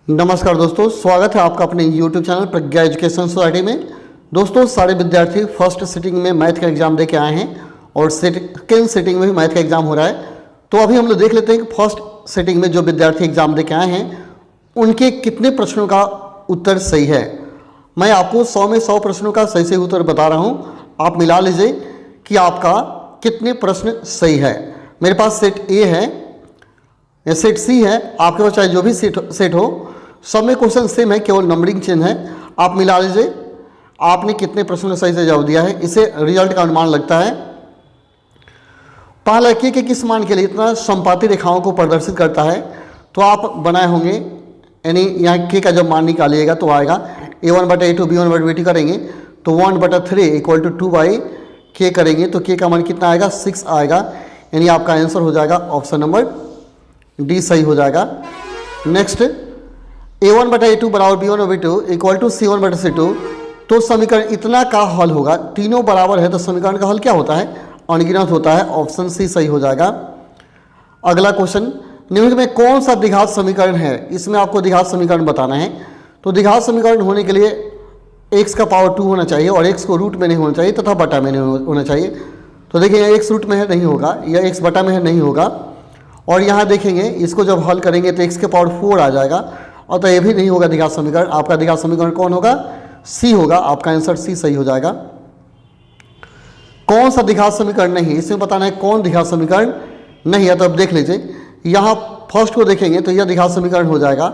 नमस्कार दोस्तों, स्वागत है आपका अपने YouTube चैनल प्रज्ञा एजुकेशन सोसाइटी में। दोस्तों, सारे विद्यार्थी फर्स्ट सिटिंग में मैथ का एग्ज़ाम दे के आए हैं और सेकेंड सिटिंग में भी मैथ का एग्ज़ाम हो रहा है। तो अभी हम लोग देख लेते हैं कि फर्स्ट सिटिंग में जो विद्यार्थी एग्ज़ाम दे के आए हैं उनके कितने प्रश्नों का उत्तर सही है। मैं आपको 100 में 100 प्रश्नों का सही सही उत्तर बता रहा हूँ। आप मिला लीजिए कि आपका कितने प्रश्न सही है। मेरे पास सेट ए है, सेट सी है, आपके पास चाहे जो भी सेट हो, सब में क्वेश्चन सेम है, केवल नंबरिंग चेंज है। आप मिला लीजिए आपने कितने प्रश्नों का सही से जवाब दिया है, इससे रिजल्ट का अनुमान लगता है। पहला के किस मान के लिए इतना संपाती रेखाओं को प्रदर्शित करता है, तो आप बनाए होंगे, यानी यहाँ के का जब मान निकालिएगा तो आएगा a1/a2 b1/b2 करेंगे तो 1/3 = 2/k करेंगे तो k का मान कितना आएगा, 6 आएगा। यानी आपका आंसर हो जाएगा ऑप्शन नंबर डी सही हो जाएगा। नेक्स्ट, a1/a2 = b1/b2 = c1/c2, तो समीकरण इतना का हल होगा। तीनों बराबर है तो समीकरण का हल क्या होता है, अनगिनत होता है। ऑप्शन सी सही हो जाएगा। अगला क्वेश्चन, निम्नलिखित में कौन सा द्विघात समीकरण है। इसमें आपको द्विघात समीकरण बताना है। तो द्विघात समीकरण होने के लिए x का पावर 2 होना चाहिए और x को रूट में नहीं होना चाहिए तथा बटा में नहीं होना चाहिए। तो देखिए x रूट में है, नहीं होगा, या x बटा में है, नहीं होगा। और यहाँ देखेंगे इसको जब हल करेंगे तो x के पावर 4 आ जाएगा, और तो ये भी नहीं होगा द्विघात समीकरण। आपका द्विघात समीकरण कौन होगा, सी होगा। आपका आंसर सी सही हो जाएगा। कौन सा द्विघात समीकरण नहीं, इसमें बताना है कौन द्विघात समीकरण नहीं है। तो अब देख लीजिए, यहाँ फर्स्ट को देखेंगे तो यह द्विघात समीकरण हो जाएगा,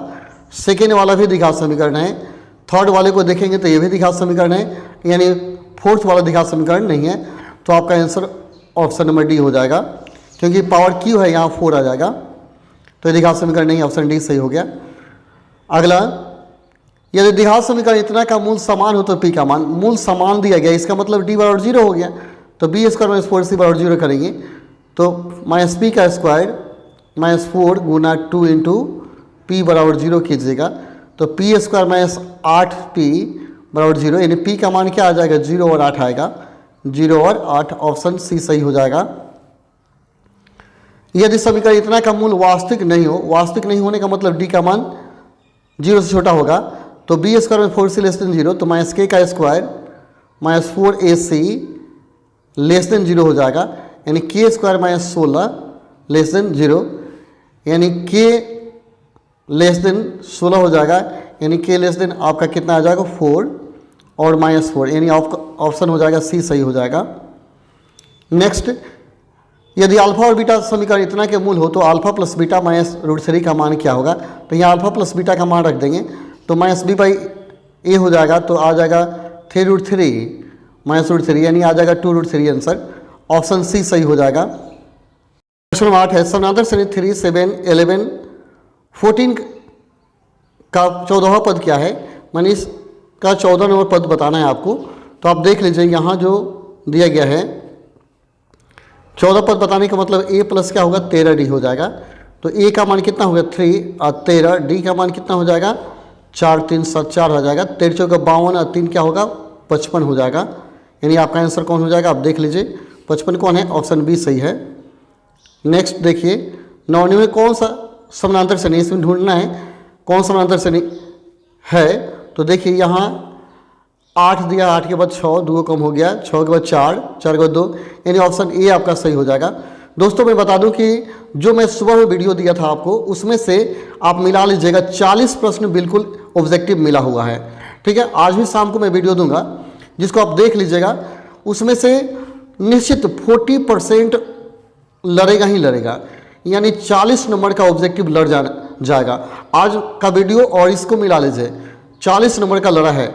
सेकेंड वाला भी द्विघात समीकरण है, थर्ड वाले को देखेंगे तो ये भी द्विघात समीकरण है, यानी फोर्थ वाला द्विघात समीकरण नहीं है। तो आपका आंसर ऑप्शन नंबर डी हो जाएगा, क्योंकि पावर क्यू है, यहाँ 4 आ जाएगा। तो ये द्विघात समीकरण नहीं, ऑप्शन डी सही हो गया। अगला, यदि द्विघात समीकरण इतना का मूल समान हो तो पी का मान, मूल समान दिया गया, इसका मतलब डी = 0 हो गया। तो b² - 4c = 0 करेंगे तो -p² - 4 गुना 2 × p = 0 कीजिएगा तो p² - 8p = 0, यानी p का मान क्या आ जाएगा, 0 और 8 आएगा, 0 और 8। ऑप्शन सी सही हो जाएगा। यदि समीकरण इतना का मूल वास्तविक नहीं हो, वास्तविक नहीं होने का मतलब d का मान 0 से छोटा होगा, तो b² - 4c <= 0, तो -k² - 4ac <= 0 हो जाएगा, यानी k² - 16 <= 0, यानी k <= 16 हो जाएगा, यानी k आपका कितना आ जाएगा, 4 और -4, यानी ऑप्शन हो जाएगा सी सही हो जाएगा। नेक्स्ट, यदि अल्फा और बीटा समीकरण इतना के मूल हो तो अल्फा प्लस बीटा -√3 का मान क्या होगा। तो यहाँ अल्फा प्लस बीटा का मान रख देंगे तो -b/a हो जाएगा, तो आ जाएगा 3√3 -√3, यानी आ जाएगा 2√3 आंसर। ऑप्शन सी सही हो जाएगा। क्वेश्चन नंबर 8 है, समानांतर श्रेणी 3, 7, 11, 14 का 14वां पद क्या है। मैंने इसका 14 नंबर पद बताना है आपको। तो आप देख लीजिए, यहाँ जो दिया गया है 14 पद बताने का मतलब a प्लस क्या होगा, 13d हो जाएगा। तो a का मान कितना होगा, 3 और 13, d का मान कितना हो जाएगा, 4 3 7 4 हो जाएगा, 13 चौका 52 और 3 क्या होगा, 55 हो जाएगा। यानी आपका आंसर कौन हो जाएगा, आप देख लीजिए 55 कौन है, ऑप्शन बी सही है। नेक्स्ट देखिए, 9 में कौन सा समानांतर श्रेणी, इसमें ढूंढना है कौन समानांतर श्रेणी है। तो देखिए यहाँ 8 दिया, 8 के बाद 6, 2 कम हो गया, 6 के बाद 4, 4 के बाद 2, यानी ऑप्शन ए आपका सही हो जाएगा। दोस्तों मैं बता दूं कि जो मैं सुबह में वीडियो दिया था आपको, उसमें से आप मिला लीजिएगा 40 प्रश्न बिल्कुल ऑब्जेक्टिव मिला हुआ है। ठीक है, आज भी शाम को मैं वीडियो दूंगा जिसको आप देख लीजिएगा। उसमें से निश्चित 40% लड़ेगा ही लड़ेगा, यानी 40 नंबर का ऑब्जेक्टिव लड़ जाएगा। आज का वीडियो और इसको मिला लीजिए, 40 नंबर का लड़ा है।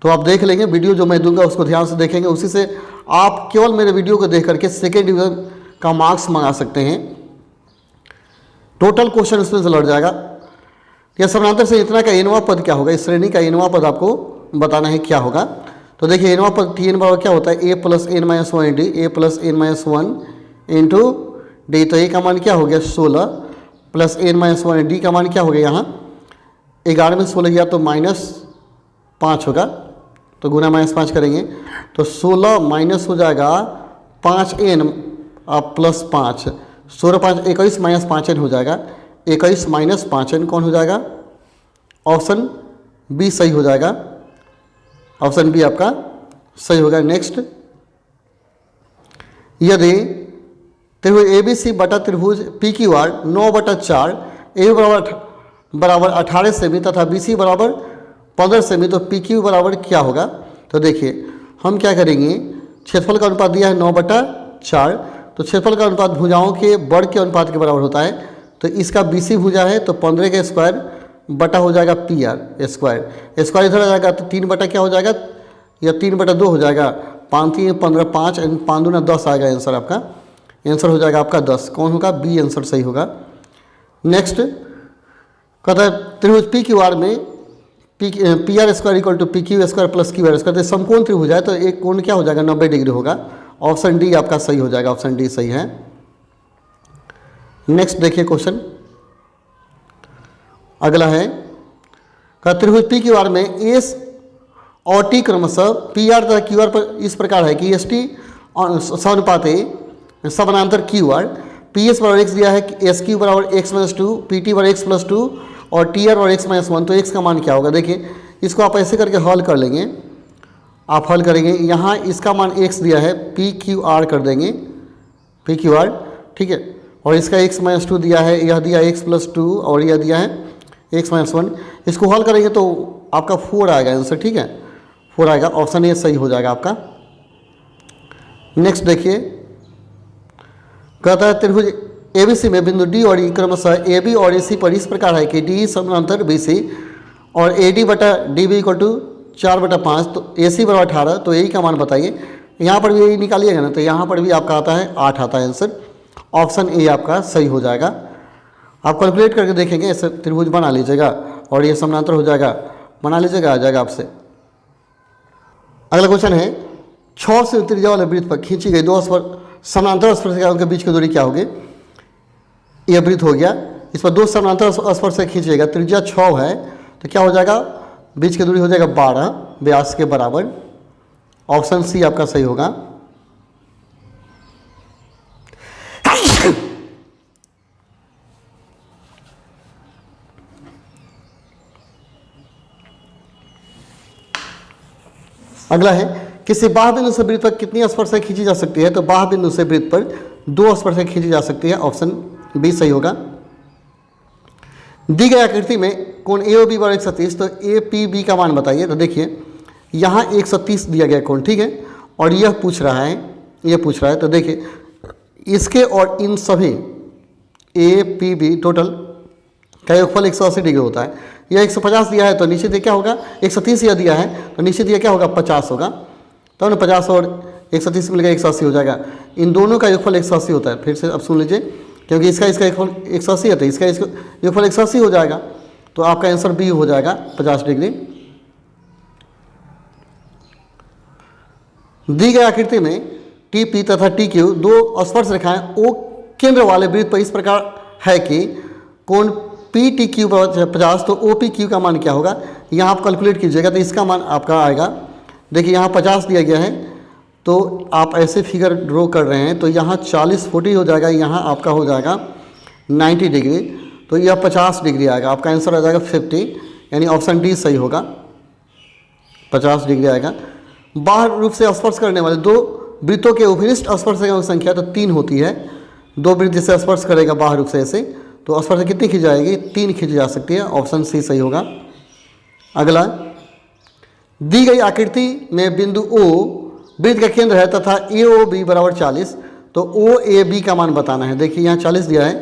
तो आप देख लेंगे, वीडियो जो मैं दूंगा उसको ध्यान से देखेंगे, उसी से आप केवल मेरे वीडियो को देख करके सेकेंड डिवीजन का मार्क्स मंगा सकते हैं। टोटल क्वेश्चन इसमें से लड़ जाएगा। यह समानांतर से इतना का एनवां पद क्या होगा, इस श्रेणी का एनवां पद आपको बताना है क्या होगा। तो देखिए एनवां पद Tn बराबर क्या होता है, a + n - 1 d, a + n - 1 × d। तो a का मान क्या हो गया, 16 + n - 1, d का मान क्या हो गया, यहाँ 11 में 16 गया तो -5 होगा, तो गुना -5 करेंगे तो 16 माइनस हो जाएगा 5n + 5, 16 5 21 - 5n हो जाएगा, 21 - 5n कौन हो जाएगा, ऑप्शन बी सही हो जाएगा, ऑप्शन बी आपका सही होगा। नेक्स्ट, यदि त्रिभुज ABC बटा त्रिभुज PQR 9/4 ए बराबर 18 सेमी तथा BC बराबर 15 सेमी, तो PQ बराबर क्या होगा? तो देखिए हम क्या करेंगे, क्षेत्रफल का अनुपात दिया है 9/4, तो क्षेत्रफल का अनुपात भुजाओं के वर्ग के अनुपात के बराबर होता है। तो इसका BC भुजा है तो 15 का स्क्वायर बटा हो जाएगा PR स्क्वायर, स्क्वायर इधर आ जाएगा तो 3 बटा क्या हो जाएगा, या 3/2 हो जाएगा, 5 3 15 5 5 दूना 10 आएगा आंसर आपका, आंसर हो जाएगा आपका 10। कौन होगा? बी आंसर सही होगा। नेक्स्ट कहता है त्रिभुज PQR में PR square equal to PQ square plus QR square, तो समकोण त्रिभुज है तो एक कोण क्या हो जाएगा? 90 डिग्री होगा। ऑप्शन डी आपका सही हो जाएगा, ऑप्शन डी सही है। नेक्स्ट देखिए क्वेश्चन अगला है, का त्रिभुज PQR में एस और टी क्रमशः PR तथा QR पर इस प्रकार है कि ST समानुपात समानांतर QR, PS बराबर x दिया है, SQ बराबर x-2, PT बराबर x+2 और TR बराबर x-1, तो x का मान क्या होगा? देखिए इसको आप ऐसे करके हल कर लेंगे, आप हल करेंगे, यहाँ इसका मान x दिया है, PQR कर देंगे PQR, ठीक है, और इसका x-2 दिया है, यह दिया x+2 और यह दिया है x-1, इसको हल करेंगे तो आपका 4 आएगा आंसर, ठीक है, 4 आएगा, ऑप्शन ए सही हो जाएगा आपका। नेक्स्ट देखिए कहता है त्रिभुज ABC में बिंदु D और E क्रमशः AB और AC पर इस प्रकार है कि D समानांतर BC और AD बटा DB इक्वल टू 4/5, तो AC बराबर 18, तो AE का मान बताइए। यहाँ पर भी AE निकालिएगा ना, तो यहाँ पर भी आपका आता है 8 आता है आंसर, ऑप्शन ए आपका सही हो जाएगा। आप कैलकुलेट करके देखेंगे, ऐसे त्रिभुज बना लीजिएगा और ये समानांतर हो जाएगा, बना लीजिएगा, आ जाएगा आपसे। अगला क्वेश्चन है 6 से त्रिज्या वाले वृत्त पर खींची गई 2 समानांतर स्पर्शिकाओं के बीच की दूरी क्या होगी? यह वृत्त हो गया, इस पर 2 समानांतर स्पर्शक खींचिएगा, त्रिज्या 6 है तो क्या हो जाएगा? बीच की दूरी हो जाएगा 12 व्यास के बराबर, ऑप्शन सी आपका सही होगा। अगला है किसी बाह्य बिंदु से वृत्त पर कितनी स्पर्शरेखा खींची जा सकती है? तो बाह्य बिंदु से वृत्त पर 2 स्पर्शरेखा खींची जा सकती है, ऑप्शन बी सही होगा। दी गई आकृति में कोण AOB बराबर 130, तो APB का मान बताइए। तो देखिए यहाँ 130 दिया गया कोण, ठीक है, और यह पूछ रहा है, तो देखिए इसके और इन सभी APB टोटल का योगफल 180 डिग्री होता है। यह 150 दिया है तो नीचे दिया क्या होगा? 130 यह दिया है तो नीचे दिया क्या होगा? 50 होगा, तो ना 50 और 130 मिलकर 180 हो जाएगा। इन दोनों का योगफल 180 होता है। फिर से अब सुन लीजिए, क्योंकि इसका योगफल 180 है तो इसका योगफल 180 हो जाएगा, तो आपका आंसर बी हो जाएगा 50 डिग्री। दी गई आकृति में TP तथा TQ 2 स्पर्श रेखाएं O केंद्र वाले वृत्त पर इस प्रकार है कि कोण PTQ 50, तो OPQ का मान क्या होगा? यहाँ आप कैलकुलेट कीजिएगा तो इसका मान आपका आएगा, देखिए यहाँ 50 दिया गया है तो आप ऐसे फिगर ड्रॉ कर रहे हैं, तो यहाँ 40 हो जाएगा, यहाँ आपका हो जाएगा 90 डिग्री, तो यह 50 डिग्री आएगा, आपका आंसर आ जाएगा 50, यानी ऑप्शन डी सही होगा, 50 डिग्री आएगा। बाह्य रूप से स्पर्श करने वाले 2 वृत्तों के उपरिष्ट स्पर्शरेखाओं की संख्या तो 3 होती है। 2 वृत्त जिससे स्पर्श करेगा बाह्य रूप से ऐसे, तो स्पर्श कितनी खींची जाएगी? 3 खींची जा सकती है, ऑप्शन सी सही होगा। अगला, दी गई आकृति में बिंदु O वृत्त का केंद्र है तथा AOB बराबर 40, तो OAB का मान बताना है। देखिए यहाँ 40 दिया है,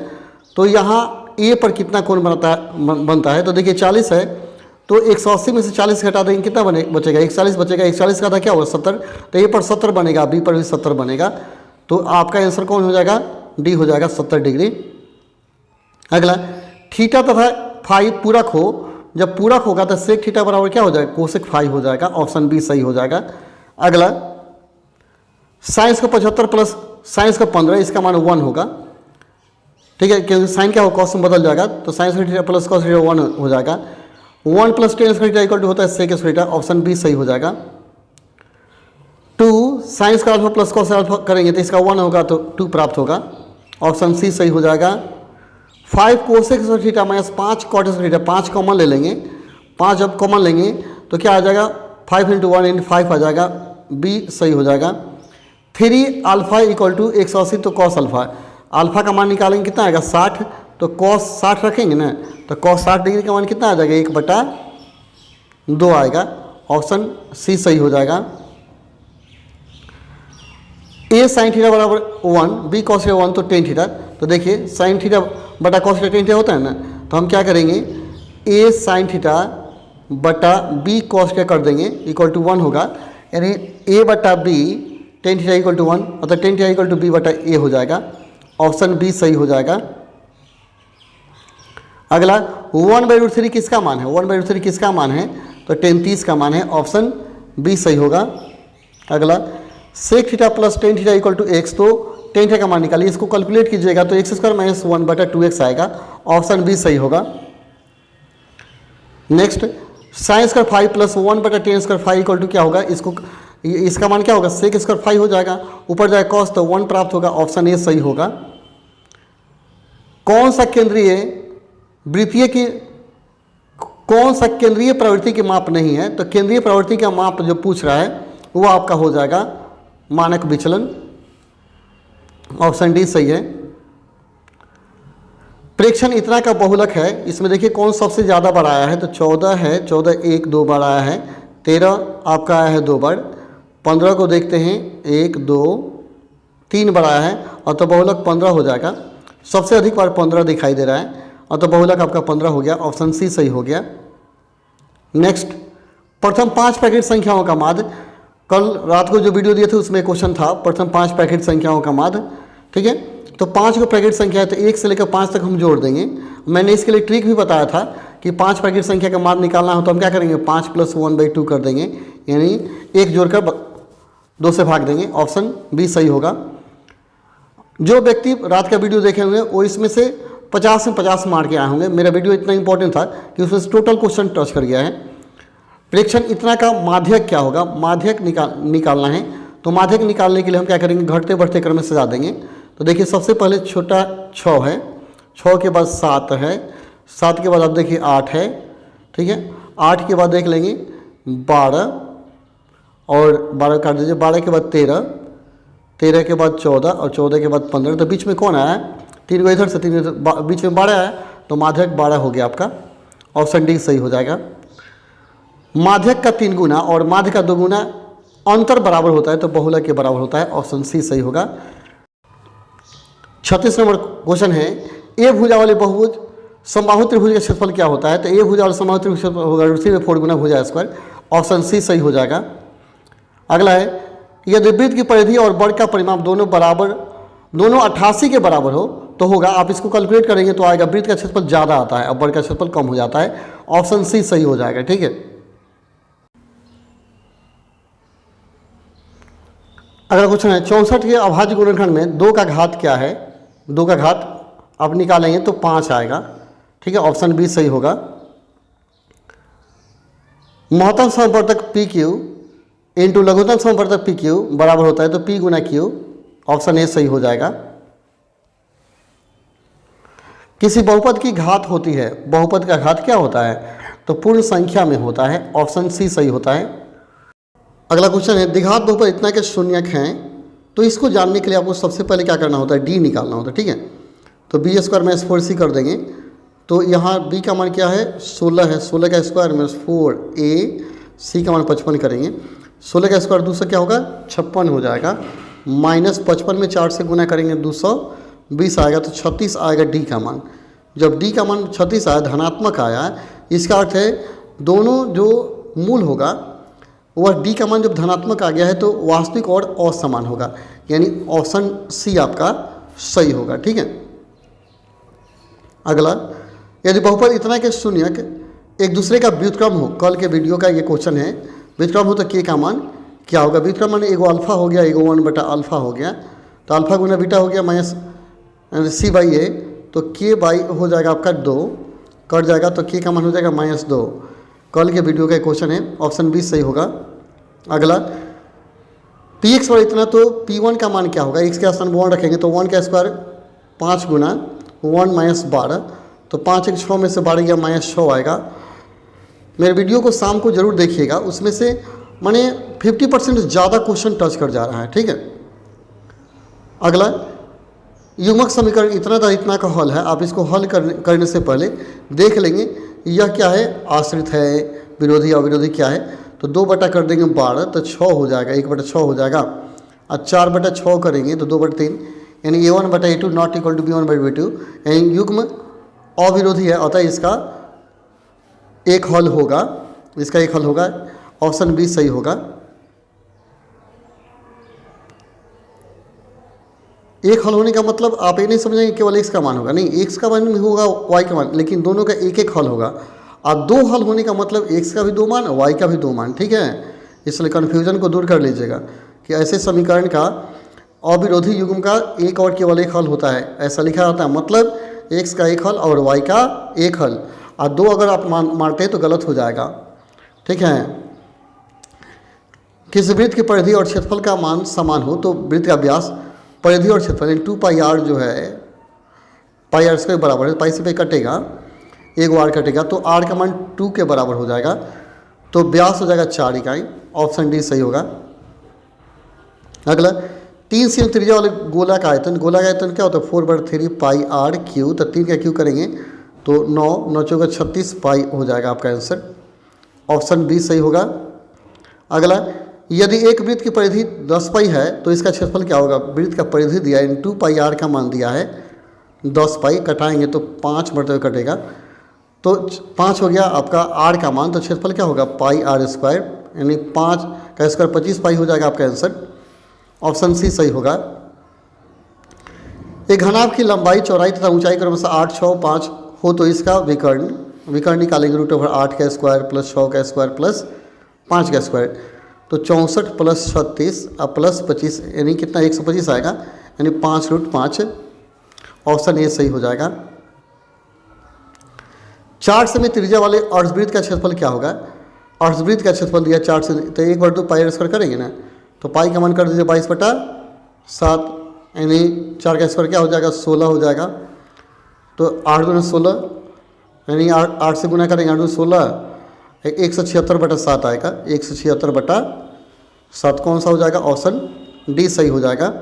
तो यहाँ A पर कितना कोण बनता है? तो देखिए 40 है तो 180 में से 40 घटा देंगे, कितना बचेगा? 140 बचेगा, 140 का था क्या होगा? 70, तो A पर 70 बनेगा, B पर भी 70 बनेगा, तो आपका आंसर कौन हो जाएगा? डी हो जाएगा 70 डिग्री। अगला, थीटा तथा फाई पूरक हो, जब पूरक होगा तो सेक थीटा बराबर क्या हो जाएगा? कोसेक फाई हो जाएगा, ऑप्शन बी सही हो जाएगा। अगला, साइंस का 75 प्लस साइंस का 15, इसका मान 1 होगा, ठीक है, क्योंकि साइन क्या हो? कॉस में बदल जाएगा, तो साइंस का थीटा प्लस कॉस थीटा 1 हो जाएगा। 1 + tan का थीटा इक्वल टू होता है सेक थीटा, ऑप्शन बी सही हो जाएगा। 2 साइंस का अल्फा प्लस कॉस अल्फा करेंगे तो इसका 1 होगा, तो 2 प्राप्त होगा, ऑप्शन सी सही हो जाएगा। 5 cosec theta minus 5 cot theta, 5 common ले लेंगे 5 जब कॉमन लेंगे तो क्या आ जाएगा, 5 × 1 × 5 आ जाएगा, बी सही हो जाएगा। 3 अल्फा इक्वल टू 180 तो कॉस अल्फा, अल्फा का मान निकालेंगे कितना आएगा 60, तो कॉस 60 रखेंगे ना, तो कॉस 60 डिग्री का मान कितना आ जाएगा 1/2 आएगा। ऑप्शन सी सही हो जाएगा। ए साइन थीटा बराबर 1, बी कॉस थीटा 1 तो टेन थीटा, तो देखिए साइन थीटा बटा कॉस थीटा टेन थीटा होता है ना, तो हम क्या करेंगे ए साइन थीटा बटा बी कॉस थीटा कर देंगे इक्वल टू 1 होगा, यानी ए बटा B tan theta equal to 1, अतः tan theta equal to B बटा ए हो जाएगा। ऑप्शन बी सही हो जाएगा। अगला 1/√3 किसका मान है, 1/√3 किसका मान है, तो टेन 30 का मान है, ऑप्शन बी सही होगा। अगला sec theta plus tan theta equal to x, तो टेन थीटा का मान निकालिए, इसको कैलकुलेट कीजिएगा तो x² - 1/2x आएगा, ऑप्शन बी सही होगा। Next sin² 5 plus 1/10² 5 equal to क्या होगा, इसका मान क्या होगा sec² 5 हो जाएगा, ऊपर जाए cos तो 1 प्राप्त होगा, ऑप्शन ए सही होगा। कौन सा केंद्रीय प्रवृत्ति की माप नहीं है, तो केंद्रीय प्रवृत्ति का माप जो पूछ रहा है वो आपका हो जाएगा मानक विचलन, ऑप्शन डी सही है। प्रेक्षण इतना का बहुलक है, इसमें देखिए कौन सबसे ज़्यादा बार आया है, तो 14 है, 14 1 2 बार आया है, 13 आपका आया है 2 बार, 15 को देखते हैं 1 2 3 बार आया है, और तो बहुलक 15 हो जाएगा। सबसे अधिक बार 15 दिखाई दे रहा है, और तो बहुलक आपका 15 हो गया, ऑप्शन सी सही हो गया। नेक्स्ट प्रथम 5 पैकेट संख्याओं का माध्य, कल रात को जो वीडियो दिए थे उसमें क्वेश्चन था प्रथम 5 पैकेट संख्याओं का माध्य, ठीक है। तो 5 को पैकेट संख्या है तो 1 से लेकर 5 तक हम जोड़ देंगे। मैंने इसके लिए ट्रिक भी बताया था कि 5 पैकेट संख्या का माध्य निकालना हो तो हम क्या करेंगे 5 + 1/2 कर देंगे, यानी 1 जोड़कर 2 से भाग देंगे, ऑप्शन बी सही होगा। जो व्यक्ति रात का वीडियो देखे होंगे वो इसमें से 50 में 50 मार के आए होंगे। मेरा वीडियो इतना इंपॉर्टेंट था कि उसमें से टोटल क्वेश्चन टच कर गया है। प्रेक्षण इतना का माध्यक क्या होगा, माध्यक निकालना है, तो माध्यक निकालने के लिए हम क्या करेंगे घटते बढ़ते क्रम में सजा देंगे। तो देखिए सबसे पहले छोटा 6 है, 6 के बाद 7 है, 7 के बाद आप देखिए 8 है, ठीक है। 8 के बाद देख लेंगे 12 और 12 काट दीजिए, 12 के बाद 13, 13 के बाद 14 और 14 के बाद 15, तो बीच में कौन आया है 3 को इधर से 3 इधर, बीच में 12 आया, तो माध्यक 12 हो गया आपका, ऑप्शन डी सही हो जाएगा। माध्यक का 3 गुना और माध्य का 2 गुना अंतर बराबर होता है तो बहुलक के बराबर होता है, ऑप्शन सी सही होगा। 36 नंबर क्वेश्चन है, ए भुजा वाले बहुभुज समबाहु त्रिभुज का क्षेत्रफल क्या होता है, तो ए भुजा वाले समबाहु त्रिभुज का क्षेत्रफल होगा √3/4 गुना भुजा स्क्वायर, ऑप्शन सी सही हो जाएगा। अगला है, यदि वृत्त की परिधि और वर्ग का परिमाप दोनों 88 के बराबर हो तो होगा, आप इसको कैलकुलेट करेंगे तो आएगा वृत्त का क्षेत्रफल ज़्यादा आता है और वर्ग का क्षेत्रफल कम हो जाता है, ऑप्शन सी सही हो जाएगा, ठीक है। अगला क्वेश्चन है 64 के अभाज्य गुणनखंड में 2 का घात क्या है, 2 का घात आप निकालेंगे तो 5 आएगा, ठीक है, ऑप्शन बी सही होगा। महत्तम समवर्तक पी क्यू इंटू लघुत्तम समवर्तक पी क्यू बराबर होता है तो पी गुना क्यू, ऑप्शन ए सही हो जाएगा। किसी बहुपद की घात होती है, बहुपद का घात क्या होता है, तो पूर्ण संख्या में होता है, ऑप्शन सी सही होता है। अगला क्वेश्चन है, द्विघात बहुपद इतना के शून्यक हैं तो इसको जानने के लिए आपको सबसे पहले क्या करना होता है, डी निकालना होता है, ठीक है। तो b² - 4c कर देंगे, तो यहाँ b का मान क्या है 16 है, 16 का स्क्वायर - 4a, c का मान 55 करेंगे, 16 का स्क्वायर 200 क्या होगा 56 हो जाएगा, -55 में 4 से गुना करेंगे 220 आएगा, तो 36 आएगा d का मान। जब d का मान 36 आया धनात्मक आया, इसका अर्थ है दोनों जो मूल होगा वह d का मान जब धनात्मक आ गया है तो वास्तविक और असमान होगा, यानी ऑप्शन सी आपका सही होगा, ठीक है। अगला, यदि बहुपद इतना के शून्यक एक दूसरे का व्युत्क्रम हो, कल के वीडियो का ये क्वेश्चन है, व्युत्क्रम हो तो k का मान क्या होगा, व्युत्क्रम मान एगो अल्फा हो गया, एगो 1/α हो गया, तो अल्फा गुना बीटा हो गया -c/a, तो k/ हो जाएगा आपका 2, कट जाएगा तो k का मान हो जाएगा -2। कल के वीडियो का क्वेश्चन है, ऑप्शन बी सही होगा। अगला, px पर इतना तो p1 का मान क्या होगा, x के स्थान 1 रखेंगे तो 1 का स्क्वायर 5 गुना 1 - 12, तो 5 1 6 में से 12 गया -6 आएगा, मेरे वीडियो को शाम को ज़रूर देखिएगा, उसमें से मैंने 50% ज़्यादा क्वेश्चन टच कर जा रहा है, ठीक है। अगला युग्मक समीकरण इतना का हल है। आप इसको हल करने से पहले देख लेंगे यह क्या है, आश्रित है, विरोधी अविरोधी क्या है। तो 2 बटा कर देंगे 12 तो 6 हो जाएगा, 1/6 हो जाएगा। और 4/6 करेंगे तो 2/3, यानी a1/a2 not equal to b1/b2। यानी युग्म अविरोधी है, अतः इसका एक हल होगा, इसका एक हल होगा, ऑप्शन बी सही होगा। एक हल होने का मतलब आप ये नहीं समझेंगे केवल x का मान होगा, नहीं, x का मान भी होगा, y का मान, लेकिन दोनों का एक एक हल होगा। अब 2 हल होने का मतलब x का भी 2 मान, y का भी 2 मान, ठीक है। इसलिए कन्फ्यूजन को दूर कर लीजिएगा कि ऐसे समीकरण का अविरोधी युग्म का एक और केवल एक हल होता है, ऐसा लिखा जाता है। मतलब x का एक हल और y का एक हल, और 2 अगर आप मारते हैं तो गलत हो जाएगा, ठीक है। किसी वृत्त की परिधि और क्षेत्रफल का मान समान हो तो वृत्त का व्यास, परिधि और क्षेत्रफल 2πr जो है, πr स्क्वायर बराबर है, पाई से पे कटेगा, एक बार कटेगा तो r का मान 2 के बराबर हो जाएगा, तो व्यास हो जाएगा 4 इकाई, ऑप्शन डी सही होगा। अगला 3 सेमी त्रिज्या वाले गोला का आयतन, गोला का आयतन क्या होता है 4/3πr3, तो 3 का क्यू करेंगे तो 9 चौका 36 पाई हो जाएगा आपका आंसर, ऑप्शन बी सही होगा। अगला यदि एक वृत्त की परिधि 10 पाई है तो इसका क्षेत्रफल क्या होगा, वृत्त का परिधि दिया है, 2πr का मान दिया है 10 पाई, कटाएंगे तो 5 बढ़ते हुए कटेगा, तो 5 हो गया आपका r का मान, तो क्षेत्रफल क्या होगा πr², यानी 5 का स्क्वायर 25 पाई हो जाएगा आपका आंसर, ऑप्शन सी सही होगा। एक घनाभ की लंबाई, चौड़ाई तथा ऊंचाई क्रमशः 8, 6, 5 हो तो इसका विकर्ण निकालेंगे, √8 का स्क्वायर प्लस 6 का स्क्वायर प्लस 5 का स्क्वायर, तो 64 प्लस 36 और प्लस 25 यानी कितना 125 आएगा, यानी 5√5, ऑप्शन ए सही हो जाएगा। 4 सेमी त्रिज्या वाले अर्धवृत्त का क्षेत्रफल क्या होगा, अर्धवृत्त का क्षेत्रफल दिया 4 से, तो 1/2 पाई स्क्वायर करेंगे ना, तो पाई का मान कर दीजिए 22/7, यानी 4 का स्क्वायर क्या हो जाएगा 16 हो जाएगा, तो 8 दूना 16, यानी 8 से गुना करेंगे 8 दूना 16, 176/7 आएगा, 176/7 कौन सा हो जाएगा, ऑप्शन डी सही हो जाएगा।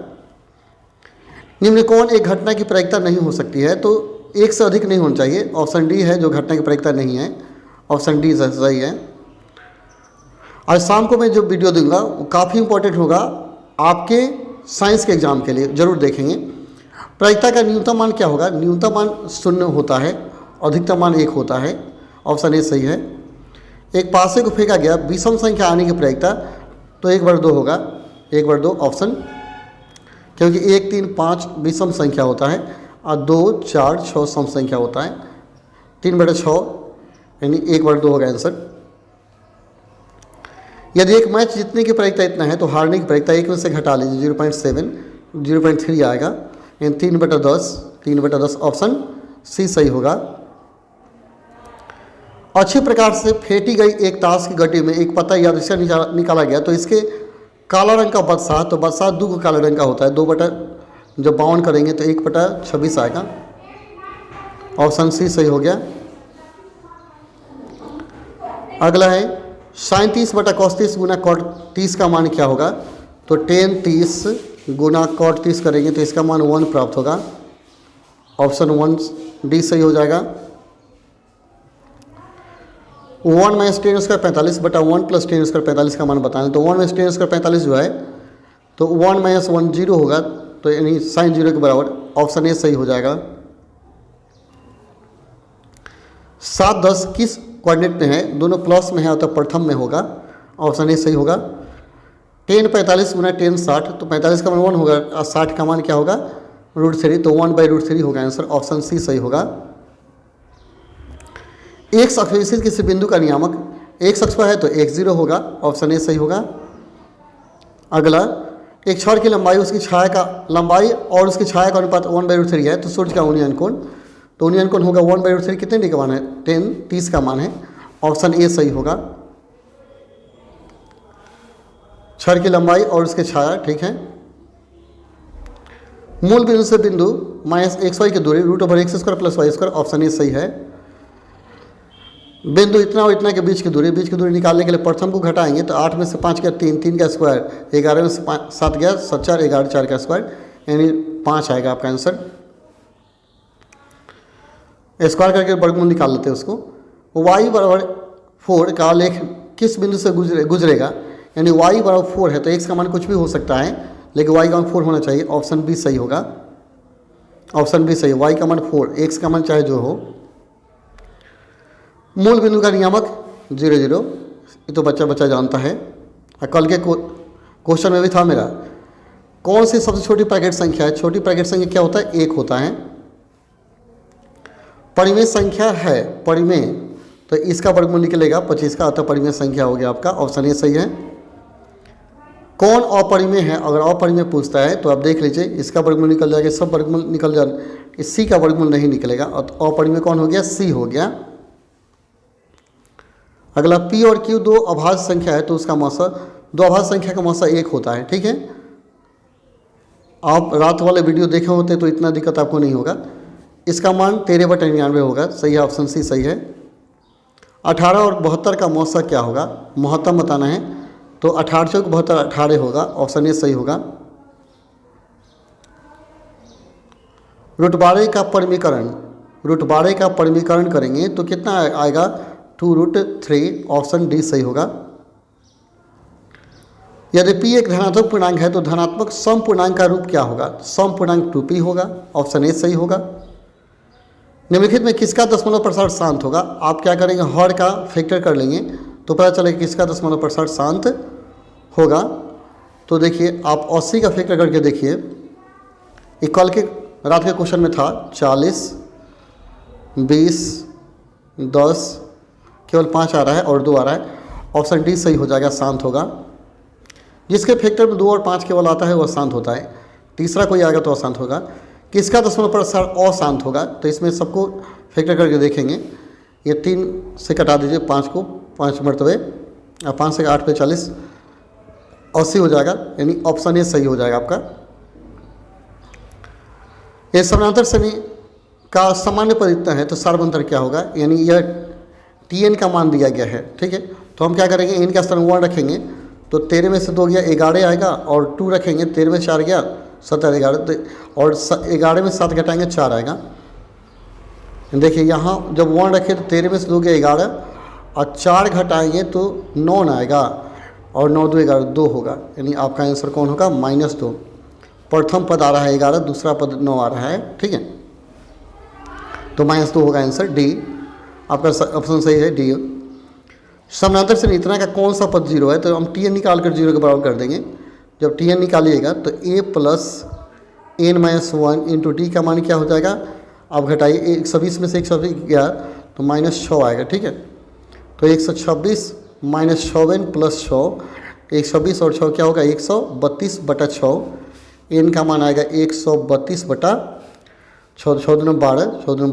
निम्न कौन एक घटना की प्रायिकता नहीं हो सकती है, तो एक से अधिक नहीं होना चाहिए, ऑप्शन डी है जो घटना की प्रायिकता नहीं है, ऑप्शन डी सही है। आज शाम को मैं जो वीडियो दूंगा वो काफ़ी इंपॉर्टेंट होगा आपके साइंस के एग्जाम के लिए, ज़रूर देखेंगे। प्रायिकता का न्यूनतम मान क्या होगा, न्यूनतम मान 0 होता है, अधिकतम मान 1 होता है, ऑप्शन ए सही है। एक पासे को फेंका गया, विषम संख्या आने की प्रायिकता तो 1/2 होगा, 1/2 ऑप्शन, क्योंकि 1, 3, 5 विषम संख्या होता है और 2, 4, 6 सम संख्या होता है, 3/6 यानी 1/2 होगा आंसर। यदि एक मैच जीतने की प्रायिकता इतना है तो हारने की प्रायिकता 1 में से घटा लीजिए, 0.7, 0.3 आएगा, यानी 3/10 ऑप्शन सी सही होगा। अच्छे प्रकार से फेंटी गई एक ताश की गड्डी में एक पत्ता या दिशा निकाला गया तो इसके काला रंग का बदशाह, तो बदशाह 2 काले रंग का होता है, 2/52 करेंगे तो 1/26 आएगा, ऑप्शन सी सही हो गया। अगला है sin 30/cos 30 गुना cot 30 का मान क्या होगा, तो tan 30 गुना cot 30 करेंगे तो इसका मान 1 प्राप्त होगा, ऑप्शन 1 डी सही हो जाएगा। 1 - tan² 45/1 + tan² 45 का मान बताएं, तो 1 - tan² 45 जो है तो 1 - 1 0 होगा, तो यानी sin 0 के बराबर, ऑप्शन ए सही हो जाएगा। 7, 10 किस कोऑर्डिनेट में है, दोनों प्लस में है तो प्रथम में होगा, ऑप्शन ए सही होगा। tan 45 गुना tan 60, तो 45 का मान 1 होगा और 60 का मान क्या होगा √3, तो 1/√3 होगा आंसर, ऑप्शन सी सही होगा। एक अक्ष पर स्थित किसी बिंदु का नियामक एक अक्ष पर है तो 1, 0 होगा, ऑप्शन ए सही होगा। अगला एक छड़ की लंबाई उसकी छाया का लंबाई और उसकी छाया का अनुपात 1/√3 है, तो सूर्य का उन्नयन कोण, तो उन्नयन कोण होगा 1/√3, कितने डिग्री का मान है 10, 30 का मान है, ऑप्शन ए सही होगा। छड़ की लंबाई और उसके छाया, ठीक है। मूल बिंदु से बिंदु -xy की दूरी √x² + y², ऑप्शन ए सही है। बिंदु इतना और इतना के बीच की दूरी निकालने के लिए प्रथम को घटाएंगे तो 8 में से 5 गया 3, 3 का स्क्वायर 11 में से 7 गया 7 4 11 4 का स्क्वायर यानी 5 आएगा आपका आंसर। स्क्वायर करके वर्गमूल निकाल लेते हैं उसको। y बराबर 4 का आलेख किस बिंदु से गुजरेगा, यानी y बराबर 4 है तो x का मान कुछ भी हो सकता है लेकिन y का मान 4 होना चाहिए। ऑप्शन बी सही होगा, ऑप्शन बी सही, y का मान 4, x का मान चाहे जो हो। मूल बिंदु का नियामक 0 0, ये तो बच्चा जानता है। कल के क्वेश्चन में भी था मेरा, कौन सी सबसे छोटी पैकेट संख्या है? छोटी पैकेट संख्या क्या होता है? 1 होता है। परिमेय संख्या है, परिमेय, तो इसका वर्गमूल निकलेगा 25 का, अतः परिमेय संख्या हो गया आपका। ऑप्शन ए सही है। कौन अपरिमेय है? अगर अपरिमेय पूछता है तो आप देख लीजिए, इसका वर्गमूल निकल जाएगा, सब वर्गमूल निकल जाए, सी का वर्गमूल नहीं निकलेगा। अपरिमेय कौन हो गया? सी हो गया। अगला पी और क्यू दो अभाज्य संख्या है तो उसका मौसा, दो अभाज्य संख्या का मौसा 1 होता है। ठीक है, आप रात वाले वीडियो देखे होते तो इतना दिक्कत आपको नहीं होगा। इसका मान 13/99 होगा, सही है, ऑप्शन सी सही है। 18 और 72 का मौसा क्या होगा? महत्तम बताना है तो 18 × 72 18 होगा, ऑप्शन ए सही होगा। √12 का परिमीकरण, √12 का परिमीकरण करेंगे तो कितना आएगा? 2√3, ऑप्शन डी सही होगा। यदि p एक धनात्मक पूर्णांक है तो धनात्मक सम पूर्णांक का रूप क्या होगा? सम पूर्णांक 2p होगा, ऑप्शन ए सही होगा। निम्नलिखित में किसका दशमलव प्रसार शांत होगा? आप क्या करेंगे? हर का फैक्टर कर लेंगे तो पता चलेगा किसका दशमलव प्रसार शांत होगा। तो देखिए आप 80 का फैक्टर करके देखिए, ये कल के रात के क्वेश्चन में था। 40, 20, 10, केवल 5 आ रहा है और 2 आ रहा है, ऑप्शन डी सही हो जाएगा, शांत होगा। जिसके फैक्टर में 2 और 5 केवल आता है वह शांत होता है। तीसरा कोई आएगा तो अशांत होगा। किसका दशमलव प्रसार अशांत होगा? तो इसमें सबको फैक्टर करके देखेंगे। ये 3 से कटा दीजिए 5 को, 5 मरतबे, 5 से 8 पे 40, 80 हो जाएगा, यानी ऑप्शन ए सही हो जाएगा आपका। ये समानांतर श्रेणी का सामान्य पद इतना है तो सार्वभौमंतर क्या होगा? यानी यह Tn का मान दिया गया है। ठीक है, तो हम क्या करेंगे? n का स्थान 1 रखेंगे तो 13 में से 2 गया 11 आएगा, और 2 रखेंगे, 13 में 4 गया 17 11, और 11 में 7 घटाएंगे 4 आएगा। देखिए यहाँ जब 1 रखे तो 13 में से 2 गया 11, और 4 घटाएंगे तो 9 आएगा, और 9 2 11 2 होगा, यानी आपका आंसर कौन होगा? -2। प्रथम पद आ रहा है 11, दूसरा पद 9 आ रहा है। ठीक है, तो -2 होगा आंसर, डी आपका ऑप्शन सही है, डी। समानांतर से इतना का कौन सा पद 0 है? तो हम Tn निकाल कर 0 के बराबर कर देंगे। जब Tn निकालिएगा तो a + n - 1 इंटू डी का मान क्या हो जाएगा? आप घटाइए, 120 में से 120 गया तो -6 आएगा। ठीक है, तो 126 - 6n + 6, 120 और 6 क्या होगा? 132/6, n का मान आएगा 132/6, 6 दूनी 12, 6 दूनी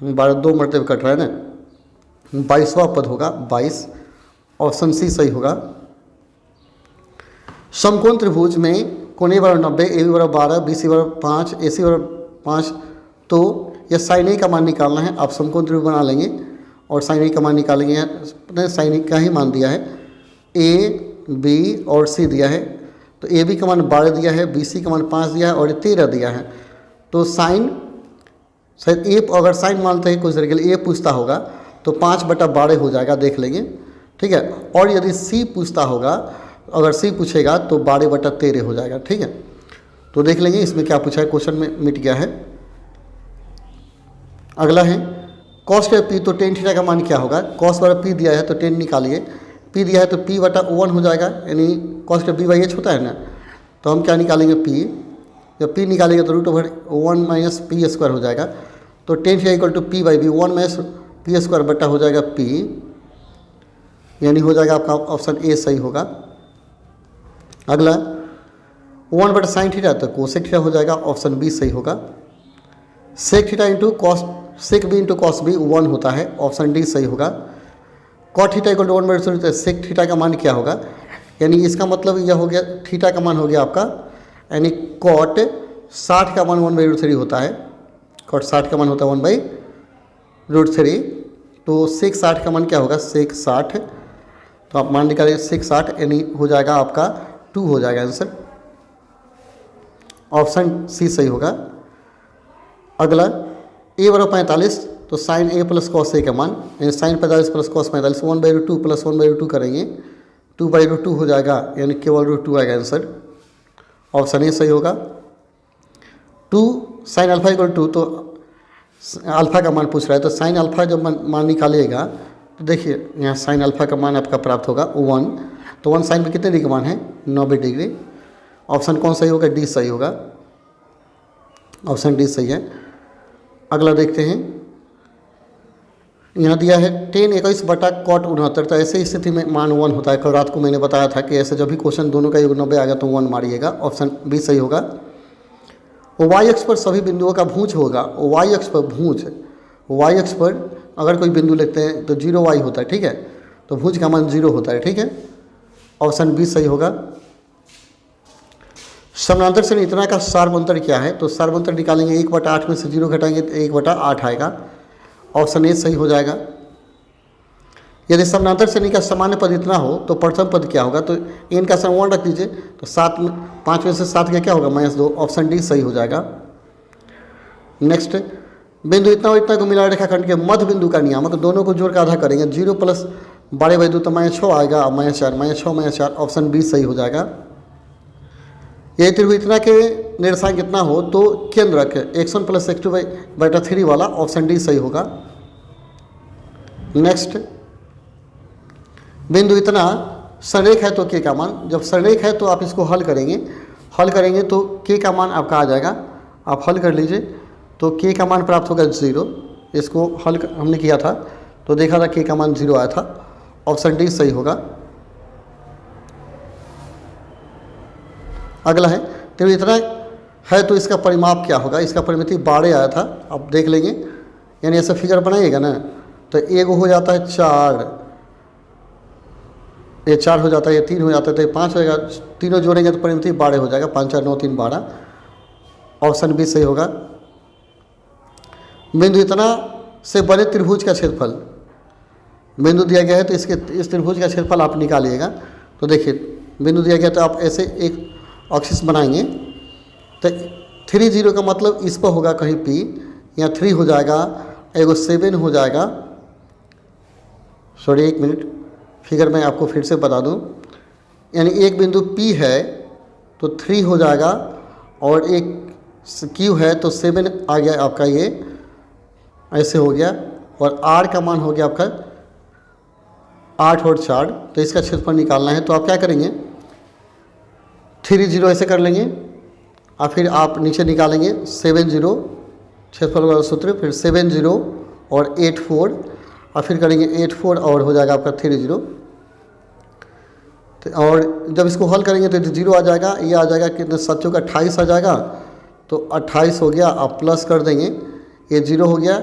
12, 2 मरतबे कट रहा है ना, 22वां पद होगा, 22, ऑप्शन सी सही होगा। समकोण त्रिभुज में कोण a बराबर 90, ए बी बराबर 12, बी सी बराबर 5, ए सी बराबर 5, तो यह साइन ए का मान निकालना है। आप समकोण त्रिभुज बना लेंगे और साइन ए का मान निकालेंगे। साइन ए का ही मान दिया है, ए बी और सी दिया है, तो ए बी का मान 12 दिया है, बी सी का मान 5 दिया है, और 13 दिया है। तो साइन शायद ए, अगर साइन मानते हैं कुछ देर के लिए, ए पूछता होगा तो 5/12 हो जाएगा, देख लेंगे। ठीक है, और यदि सी पूछता होगा, अगर सी पूछेगा तो 12/13 हो जाएगा। ठीक है, तो देख लेंगे इसमें क्या पूछा है, क्वेश्चन में मिट गया है। अगला है कॉस के पी, तो टेन थीटा का मान क्या होगा? कॉस बराबर पी दिया है तो 10 निकालिए, पी दिया है तो p/1 हो जाएगा, यानी कॉस के p/h होता है ना, तो हम क्या निकालेंगे? p। जब p निकालेंगे तो √1 - p² हो जाएगा, तो टेन थीटा = p/b, 1 - p² बटा हो जाएगा p, यानी हो जाएगा आपका ऑप्शन ए सही होगा। अगला 1/sin थीटा, तो कोसेक थीटा हो जाएगा, ऑप्शन बी सही होगा। सेक थीटा इंटू कॉस, सेक बी इंटू कॉस बी 1 होता है, ऑप्शन डी सही होगा। कॉट थीटा = 1/√3, तो सेक थीटा का मान क्या होगा? यानी इसका मतलब यह हो गया, थीटा का मान हो गया आपका, यानी कॉट 60 का मान 1/√3 होता है, कॉट 60 का मान होता है 1/√3, तो सेक 60 का मान क्या होगा, सेक 60, तो आप मान निकालिए सेक 60 यानी हो जाएगा आपका 2 हो जाएगा आंसर। ऑप्शन सी सही होगा। अगला a बराबर 45, तो sine a plus cos a का मान यानी साइन 45 प्लस कॉस 45 1/2 प्लस 1/2 करेंगे 2/2 हो जाएगा यानी केवल √2 आएगा आंसर। ऑप्शन ए सही होगा। 2 साइन अल्फा इक्वल 2, तो अल्फा का मान पूछ रहा है, तो साइन अल्फा जब मान निकालिएगा तो देखिए यहाँ साइन अल्फा का मान आपका प्राप्त होगा 1, तो 1 साइन पे कितने डिग्री का मान है, 90 डिग्री। ऑप्शन कौन सही होगा, डी सही होगा। ऑप्शन डी सही है। अगला देखते हैं, यहाँ दिया है tan 21 बटा cot 69, तो ऐसे स्थिति में मान 1 होता है। कल रात को मैंने बताया था कि ऐसे जब भी क्वेश्चन दोनों का योग 90 आ गया तो 1 मारिएगा। ऑप्शन बी सही होगा। वाई अक्ष पर सभी बिंदुओं का भुज होगा, वाई अक्ष पर भुज, वाई अक्ष पर अगर कोई बिंदु लेते हैं तो 0 वाई होता है, ठीक है, तो भुज का मान 0 होता है, ठीक है। ऑप्शन बी सही होगा। समानांतर श्रेणी इतना का सार्वंतर क्या है, तो सार्वंतर निकालेंगे 1/8 में से 0 घटाएंगे तो 1/8 आएगा। ऑप्शन ए सही हो जाएगा। यदि समानांतर श्रेणी का सामान्य पद इतना हो तो प्रथम पद क्या होगा, तो n का सम 1 रख दीजिए, तो 5 में से 7 का क्या होगा, -2। ऑप्शन डी सही हो जाएगा। नेक्स्ट, बिंदु इतना और इतना को मिला रेखाखंड के मध्य बिंदु का नियामक, दोनों को जोड़ कर आधा करेंगे 0 प्लस 12/2 तो -6 आएगा, -4 -6 ऑप्शन बी सही हो जाएगा। यदि त्रिभुज इतना के निर्देशांक कितना हो तो केंद्रक x1 + x2/3 वाला, ऑप्शन डी सही होगा। नेक्स्ट, बिंदु इतना संरेख है तो k का मान, जब संरेख है तो आप इसको हल करेंगे तो k का मान आपका आ जाएगा। आप हल कर लीजिए तो k का मान प्राप्त होगा 0। इसको हल हमने किया था तो देखा था k का मान 0 आया था। ऑप्शन डी सही होगा। अगला है, तो इतना है तो इसका परिमाप क्या होगा, इसका परिमिति 12 आया था, आप देख लेंगे, यानी ऐसा फिगर बनाइएगा ना तो एगो हो जाता है 4, ये 4 हो जाता है, ये 3 हो जाता है, तो ये 5 होएगा, तीनों जोड़ेंगे तो परिमिति 12 हो जाएगा, 5 4 9 3 12। ऑप्शन बी सही होगा। बिंदु इतना से बने त्रिभुज का क्षेत्रफल, बिंदु दिया गया है तो इस त्रिभुज का क्षेत्रफल आप निकालिएगा। तो देखिए बिंदु दिया गया तो आप ऐसे एक एक्सिस बनाएंगे, तो 3 0 का मतलब इस पर होगा कहीं P, यहाँ 3 हो जाएगा, एगो 7 हो जाएगा। सॉरी 1 मिनट, फिगर मैं आपको फिर से बता दूं, यानी एक बिंदु P है तो 3 हो जाएगा, और एक Q है तो 7 आ गया आपका, ये ऐसे हो गया, और R का मान हो गया आपका 8 और 4, तो इसका क्षेत्रफल निकालना है। तो आप क्या करेंगे, 3 0 ऐसे कर लेंगे, और फिर आप नीचे निकालेंगे 7 0 क्षेत्रफल वाला सूत्र, फिर 7 0 और 8 4, और फिर करेंगे 8 4 और हो जाएगा आपका 3 0। तो और जब इसको हल करेंगे तो 0 आ जाएगा, ये आ जाएगा कितने 7 का 28 आ जाएगा, तो 28 हो गया, आप प्लस कर देंगे, ये 0 हो गया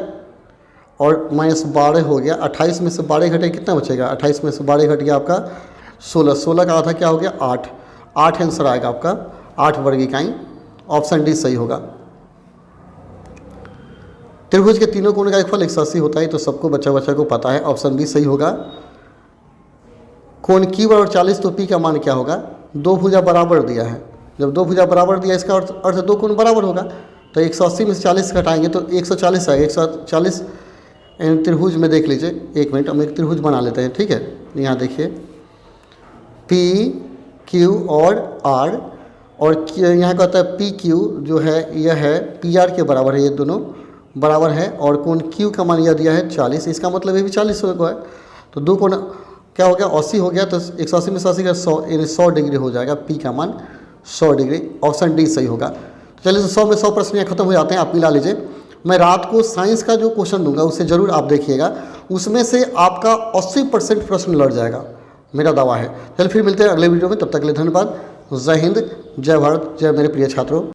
और -12 हो गया। 28 में से 12 घटे कितना बचेगा, 28 में से 12 घट गया आपका 16, 16 का आधा क्या हो गया 8, 8 आंसर आएगा आपका, 8 वर्ग इकाई। ऑप्शन डी सही होगा। त्रिभुज के तीनों कोण का योगफल 180 होता है, तो सबको बच्चा को पता है। ऑप्शन बी सही होगा। कोण Q बराबर 40 तो P का मान क्या होगा, 2 भुजा बराबर दिया है, जब 2 भुजा बराबर दिया इसका अर्थ 2 कोण बराबर होगा, तो 180 में से 40 घटाएंगे तो 140 आएगा। 140 त्रिभुज में देख लीजिए, 1 मिनट हम एक त्रिभुज बना लेते हैं, ठीक है। यहाँ देखिए P Q और R, और यहाँ कहता है PQ जो है यह है PR के बराबर है, ये दोनों बराबर है, और कोण Q का मान यह दिया है 40, इसका मतलब ये भी 40 होगा, तो 2 कोण क्या हो गया 80 हो गया, तो 180 में से 80 का 100 यानी 100 डिग्री हो जाएगा, P का मान 100 डिग्री। ऑप्शन डी सही होगा। चलिए तो 100 में 100 प्रश्न यहाँ खत्म हो जाते हैं, आप मिला लीजिए। मैं रात को साइंस का जो क्वेश्चन दूंगा उसे ज़रूर आप देखिएगा, उसमें से आपका 80% प्रश्न लड़ जाएगा, मेरा दावा है। चलिए फिर मिलते हैं अगले वीडियो में, तब तक के लिए धन्यवाद। जय हिंद, जय भारत, जय मेरे प्रिय छात्रों।